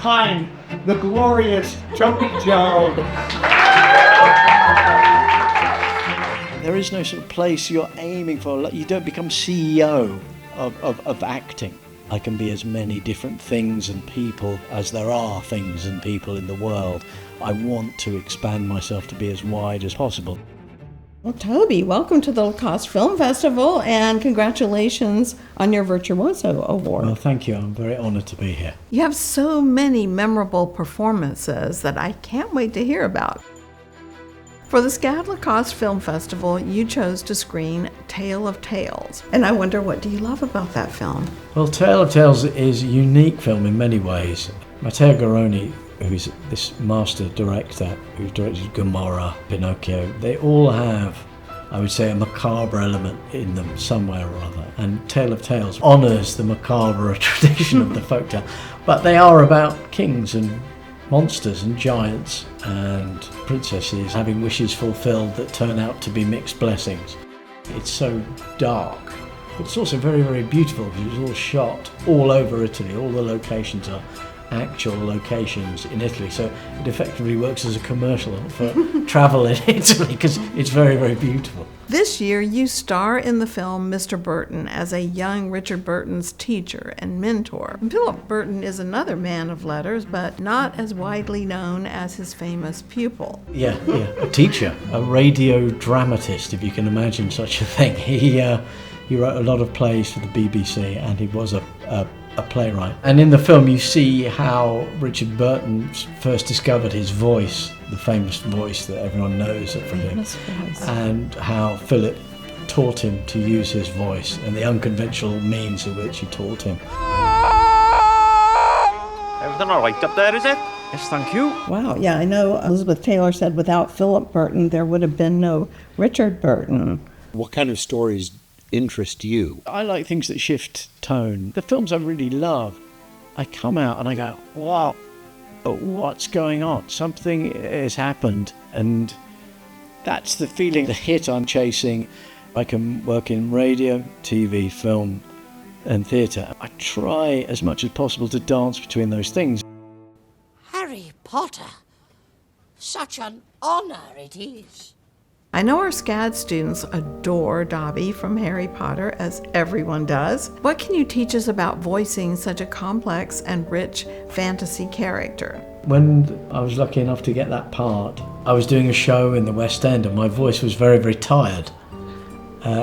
behind the glorious Toby Jones. There is no sort of place you're aiming for. You don't become CEO of acting. I can be as many different things and people as there are things and people in the world. I want to expand myself to be as wide as possible. Well, Toby, welcome to the Lacoste Film Festival, and congratulations on your Virtuoso Award. Well, thank you. I'm very honored to be here. You have so many memorable performances that I can't wait to hear about. For the SCAD Lacoste Film Festival, you chose to screen Tale of Tales. And I wonder, what do you love about that film? Well, Tale of Tales is a unique film in many ways. Matteo Garrone, who's this master director who directed Gomorrah, Pinocchio, they all have, I would say, a macabre element in them somewhere or other. And Tale of Tales honours the macabre tradition of the folktale. But they are about kings and monsters and giants and princesses having wishes fulfilled that turn out to be mixed blessings. It's so dark, but it's also very, very beautiful because it was all shot all over Italy. All the locations are actual locations in Italy, so it effectively works as a commercial for travel in Italy because it's very, very beautiful. This year, you star in the film Mr. Burton as a young Richard Burton's teacher and mentor. Philip Burton is another man of letters, but not as widely known as his famous pupil. Yeah, a teacher, a radio dramatist, if you can imagine such a thing. He wrote a lot of plays for the BBC, and he was a playwright. And in the film you see how Richard Burton first discovered his voice, the famous voice that everyone knows from him, and how Philip taught him to use his voice and the unconventional means in which he taught him. Everything all right up there, is it? Yes, thank you. Wow, yeah, I know Elizabeth Taylor said without Philip Burton there would have been no Richard Burton. What kind of stories interest you? I like things that shift tone. The films I really love, I come out and I go, wow, what's going on? Something has happened, and that's the feeling, the hit I'm chasing. I can work in radio, TV, film and theatre. I try as much as possible to dance between those things. Harry Potter. Such an honour it is. I know our SCAD students adore Dobby from Harry Potter, as everyone does. What can you teach us about voicing such a complex and rich fantasy character? When I was lucky enough to get that part, I was doing a show in the West End and my voice was very, very tired.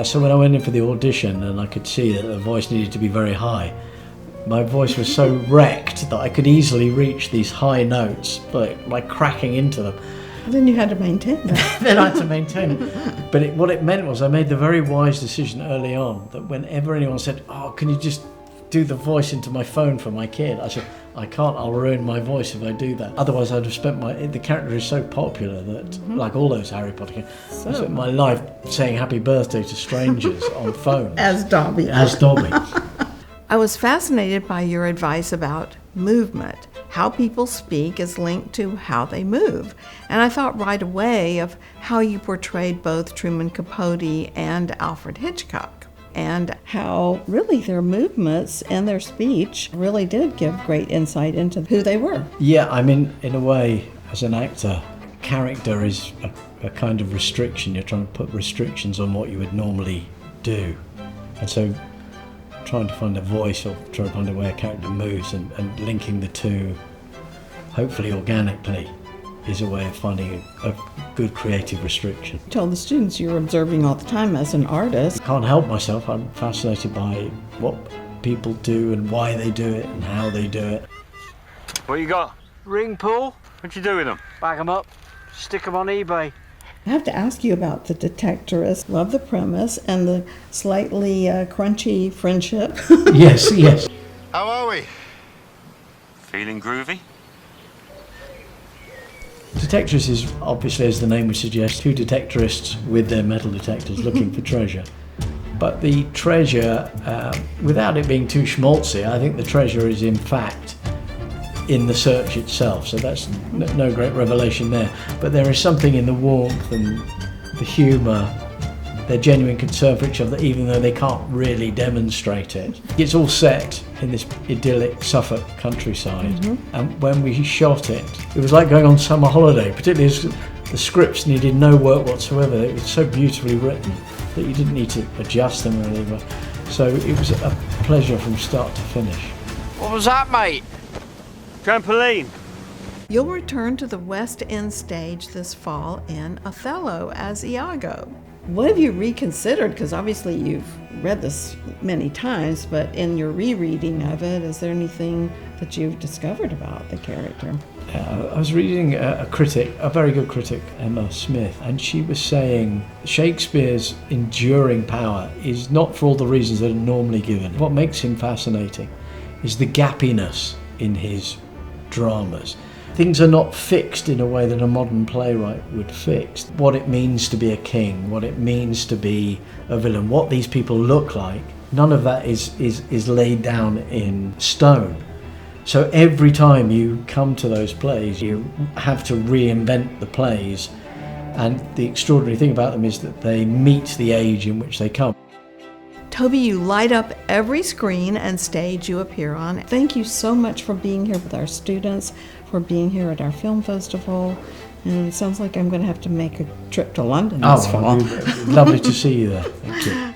So when I went in for the audition and I could see that the voice needed to be very high, my voice was so wrecked that I could easily reach these high notes by cracking into them. Then you had to maintain that. Then I had to maintain it. But what it meant was I made the very wise decision early on that whenever anyone said, oh, can you just do the voice into my phone for my kid? I said, I can't, I'll ruin my voice if I do that. Otherwise I'd have spent the character is so popular that, like all those Harry Potter characters, I spent my life saying happy birthday to strangers on phones. As Dobby. As Dobby. I was fascinated by your advice about movement. How people speak is linked to how they move. And I thought right away of how you portrayed both Truman Capote and Alfred Hitchcock, and how really their movements and their speech really did give great insight into who they were. Yeah, I mean, in a way, as an actor, character is a kind of restriction. You're trying to put restrictions on what you would normally do. And so trying to find a voice or trying to find a way a character moves and linking the two, hopefully organically, is a way of finding a good creative restriction. Tell the students you're observing all the time as an artist. I can't help myself. I'm fascinated by what people do and why they do it and how they do it. What you got? Ring pull? What you do with them? Bag them up, stick them on eBay. I have to ask you about The Detectorist. Love the premise and the slightly crunchy friendship. Yes. How are we? Feeling groovy? Detectorists is obviously, as the name would suggest, two detectorists with their metal detectors looking for treasure. But the treasure, without it being too schmaltzy, I think the treasure is in fact in the search itself, so that's no great revelation there. But there is something in the warmth and the humour their genuine concern for each other, even though they can't really demonstrate it. It's all set in this idyllic Suffolk countryside, and when we shot it, it was like going on summer holiday, particularly as the scripts needed no work whatsoever. It was so beautifully written that you didn't need to adjust them or anything. So it was a pleasure from start to finish. What was that, mate? Trampoline. You'll return to the West End stage this fall in Othello as Iago. What have you reconsidered? Because obviously you've read this many times, but in your rereading of it, is there anything that you've discovered about the character? I was reading a critic, a very good critic, Emma Smith, and she was saying Shakespeare's enduring power is not for all the reasons that are normally given. What makes him fascinating is the gappiness in his dramas. Things are not fixed in a way that a modern playwright would fix. What it means to be a king, what it means to be a villain, what these people look like, none of that is laid down in stone. So every time you come to those plays, you have to reinvent the plays. And the extraordinary thing about them is that they meet the age in which they come. Toby, you light up every screen and stage you appear on. Thank you so much for being here with our students, for being here at our film festival. And it sounds like I'm going to have to make a trip to London this fall. Lovely to see you there. Thank you.